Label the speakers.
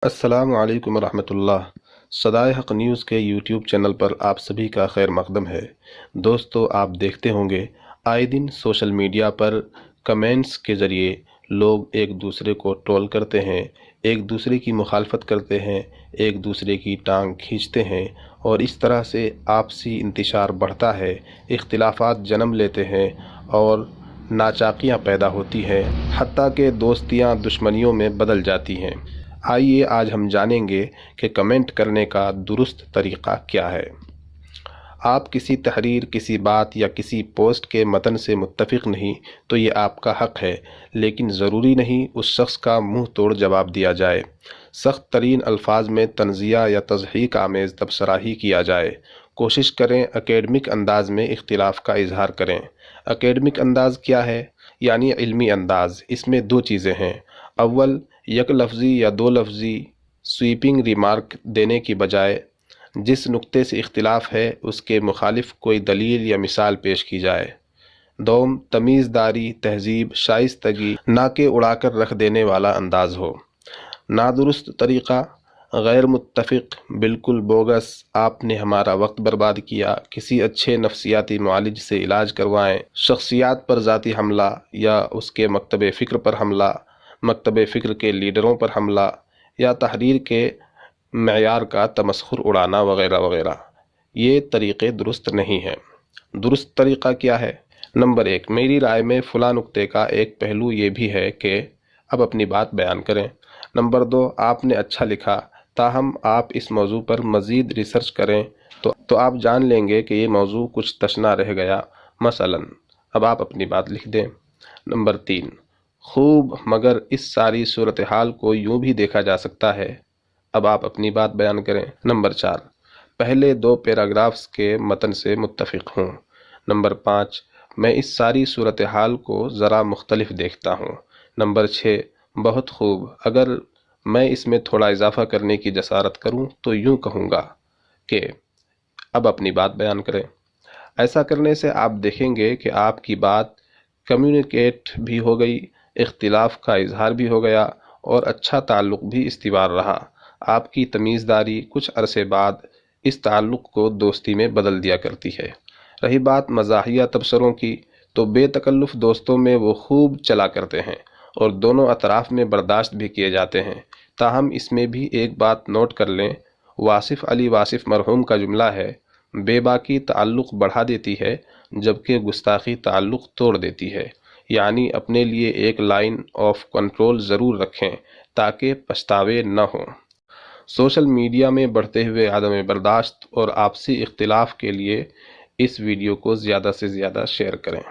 Speaker 1: السلام علیکم ورحمۃ اللہ۔ صدائے حق نیوز کے یوٹیوب چینل پر آپ سبھی کا خیر مقدم ہے۔ دوستو، آپ دیکھتے ہوں گے آئے دن سوشل میڈیا پر کمنٹس کے ذریعے لوگ ایک دوسرے کو ٹرول کرتے ہیں، ایک دوسرے کی مخالفت کرتے ہیں، ایک دوسرے کی ٹانگ کھینچتے ہیں، اور اس طرح سے آپسی انتشار بڑھتا ہے، اختلافات جنم لیتے ہیں اور ناچاکیاں پیدا ہوتی ہیں، حتیٰ کہ دوستیاں دشمنیوں میں بدل جاتی ہیں۔ آئیے آج ہم جانیں گے کہ کمنٹ کرنے کا درست طریقہ کیا ہے۔ آپ کسی تحریر، کسی بات یا کسی پوسٹ کے متن سے متفق نہیں تو یہ آپ کا حق ہے، لیکن ضروری نہیں اس شخص کا منہ توڑ جواب دیا جائے۔ سخت ترین الفاظ میں تنزیہ یا تضحیک آمیز تبصرہ ہی کیا جائے۔ کوشش کریں اکیڈمک انداز میں اختلاف کا اظہار کریں۔ اکیڈمک انداز کیا ہے؟ یعنی علمی انداز۔ اس میں دو چیزیں ہیں۔ اول، یک لفظی یا دو لفظی سویپنگ ریمارک دینے کی بجائے جس نقطے سے اختلاف ہے اس کے مخالف کوئی دلیل یا مثال پیش کی جائے۔ دوم، تمیز داری، تہذیب، شائستگی، نہ کہ اڑا کر رکھ دینے والا انداز ہو۔ نادرست طریقہ: غیر متفق، بالکل بوگس، آپ نے ہمارا وقت برباد کیا، کسی اچھے نفسیاتی معالج سے علاج کروائیں، شخصیات پر ذاتی حملہ یا اس کے مکتب فکر پر حملہ، مکتب فکر کے لیڈروں پر حملہ، یا تحریر کے معیار کا تمسخر اڑانا وغیرہ وغیرہ۔ یہ طریقے درست نہیں ہیں۔ درست طریقہ کیا ہے؟ نمبر 1، میری رائے میں فلاں نقطے کا ایک پہلو یہ بھی ہے کہ، اب اپنی بات بیان کریں۔ نمبر 2، آپ نے اچھا لکھا، تاہم آپ اس موضوع پر مزید ریسرچ کریں تو آپ جان لیں گے کہ یہ موضوع کچھ تشنا رہ گیا، مثلاً۔ اب آپ اپنی بات لکھ دیں۔ نمبر 3، خوب، مگر اس ساری صورتحال کو یوں بھی دیکھا جا سکتا ہے۔ اب آپ اپنی بات بیان کریں۔ نمبر 4، پہلے 2 پیراگرافز کے متن سے متفق ہوں۔ نمبر 5، میں اس ساری صورتحال کو ذرا مختلف دیکھتا ہوں۔ نمبر 6، بہت خوب، اگر میں اس میں تھوڑا اضافہ کرنے کی جسارت کروں تو یوں کہوں گا کہ۔ اب اپنی بات بیان کریں۔ ایسا کرنے سے آپ دیکھیں گے کہ آپ کی بات کمیونیکیٹ بھی ہو گئی، اختلاف کا اظہار بھی ہو گیا، اور اچھا تعلق بھی استوار رہا۔ آپ کی تمیزداری کچھ عرصے بعد اس تعلق کو دوستی میں بدل دیا کرتی ہے۔ رہی بات مزاحیہ تبصروں کی، تو بے تکلف دوستوں میں وہ خوب چلا کرتے ہیں اور دونوں اطراف میں برداشت بھی کیے جاتے ہیں۔ تاہم اس میں بھی ایک بات نوٹ کر لیں، واصف علی واصف مرحوم کا جملہ ہے، بے باکی تعلق بڑھا دیتی ہے جبکہ گستاخی تعلق توڑ دیتی ہے۔ یعنی اپنے لیے ایک لائن آف کنٹرول ضرور رکھیں تاکہ پچھتاوے نہ ہوں۔ سوشل میڈیا میں بڑھتے ہوئے عدم برداشت اور آپسی اختلاف کے لیے اس ویڈیو کو زیادہ سے زیادہ شیئر کریں۔